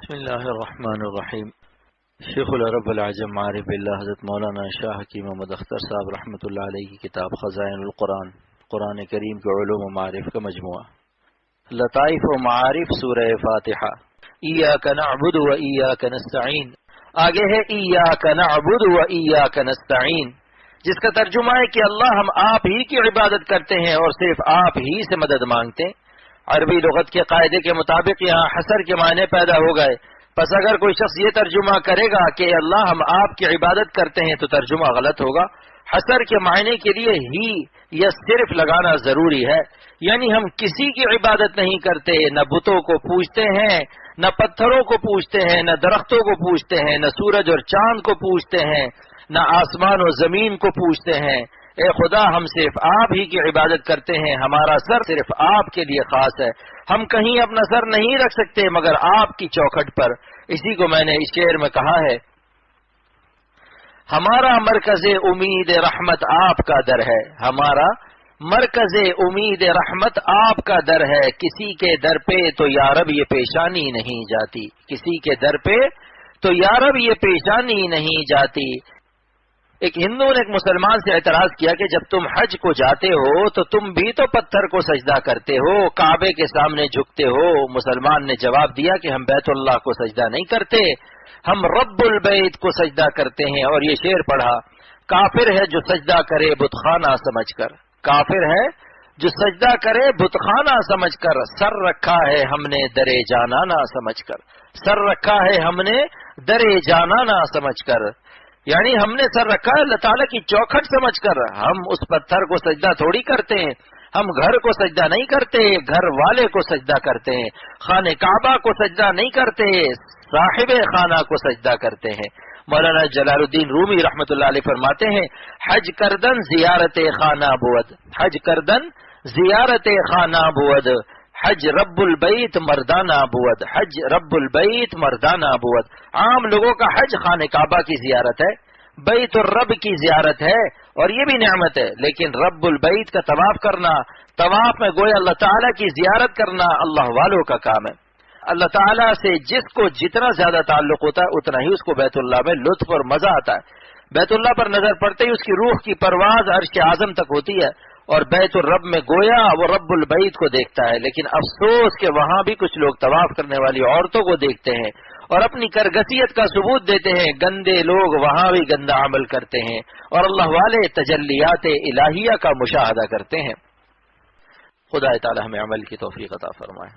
بسم اللہ الرحمن الرحیم۔ شیخ العرب العجم عارف اللہ حضرت مولانا شاہ حکیم محمد اختر صاحب رحمۃ اللہ علیہ کی کتاب خزائن القرآن، قرآن کریم کے علوم و معارف کا مجموعہ، لطائف و معارف، سورہ فاتحہ۔ ایاک نعبد و ایاک نستعین، آگے ہے ایاک نعبد و ایاک نستعین، جس کا ترجمہ ہے کہ اللہ ہم آپ ہی کی عبادت کرتے ہیں اور صرف آپ ہی سے مدد مانگتے ہیں۔ عربی لغت کے قاعدے کے مطابق یہاں حصر کے معنی پیدا ہو گئے، پس اگر کوئی شخص یہ ترجمہ کرے گا کہ اللہ ہم آپ کی عبادت کرتے ہیں تو ترجمہ غلط ہوگا۔ حصر کے معنی کے لیے ہی یا صرف لگانا ضروری ہے، یعنی ہم کسی کی عبادت نہیں کرتے، نہ بتوں کو پوجتے ہیں، نہ پتھروں کو پوجتے ہیں، نہ درختوں کو پوجتے ہیں، نہ سورج اور چاند کو پوجتے ہیں، نہ آسمان و زمین کو پوجتے ہیں۔ اے خدا ہم صرف آپ ہی کی عبادت کرتے ہیں، ہمارا سر صرف آپ کے لیے خاص ہے، ہم کہیں اپنا سر نہیں رکھ سکتے مگر آپ کی چوکھٹ پر۔ اسی کو میں نے اس شعر میں کہا ہے، ہمارا مرکز امید رحمت آپ کا در ہے، ہمارا مرکز امید رحمت آپ کا در ہے، کسی کے در پہ تو یارب یہ پیشانی نہیں جاتی، کسی کے در پہ تو یارب یہ پیشانی نہیں جاتی۔ ایک ہندو نے ایک مسلمان سے اعتراض کیا کہ جب تم حج کو جاتے ہو تو تم بھی تو پتھر کو سجدہ کرتے ہو، کعبے کے سامنے جھکتے ہو۔ مسلمان نے جواب دیا کہ ہم بیت اللہ کو سجدہ نہیں کرتے، ہم رب البیت کو سجدہ کرتے ہیں۔ اور یہ شعر پڑھا، کافر ہے جو سجدہ کرے بت خانہ سمجھ کر، کافر ہے جو سجدہ کرے بت خانہ سمجھ کر، سر رکھا ہے ہم نے درے جانانا سمجھ کر، سر رکھا ہے ہم نے درے جانانا سمجھ کر، یعنی ہم نے سر رکھا ہے اللہ تعالیٰ کی چوکھٹ سمجھ کر۔ ہم اس پتھر کو سجدہ تھوڑی کرتے ہیں، ہم گھر کو سجدہ نہیں کرتے، گھر والے کو سجدہ کرتے ہیں، خانہ کعبہ کو سجدہ نہیں کرتے، صاحب خانہ کو سجدہ کرتے ہیں۔ مولانا جلال الدین رومی رحمۃ اللہ علیہ فرماتے ہیں، حج کردن زیارت خانہ بود، حج کردن زیارت خانہ بود، حج رب البیت مردانہ بود، حج رب البیت مردانہ بود۔ عام لوگوں کا حج خانہ کعبہ کی زیارت ہے، بیت الرب کی زیارت ہے، اور یہ بھی نعمت ہے، لیکن رب البیت کا طواف کرنا، طواف میں گویا اللہ تعالیٰ کی زیارت کرنا اللہ والوں کا کام ہے۔ اللہ تعالیٰ سے جس کو جتنا زیادہ تعلق ہوتا ہے اتنا ہی اس کو بیت اللہ میں لطف اور مزہ آتا ہے۔ بیت اللہ پر نظر پڑتے ہی اس کی روح کی پرواز عرش اعظم تک ہوتی ہے، اور بیت الرب میں گویا وہ رب البیت کو دیکھتا ہے۔ لیکن افسوس کہ وہاں بھی کچھ لوگ طواف کرنے والی عورتوں کو دیکھتے ہیں اور اپنی کرگسیت کا ثبوت دیتے ہیں، گندے لوگ وہاں بھی گندا عمل کرتے ہیں، اور اللہ والے تجلیات الہیہ کا مشاہدہ کرتے ہیں۔ خدا تعالی ہمیں عمل کی توفیق عطا فرمائے۔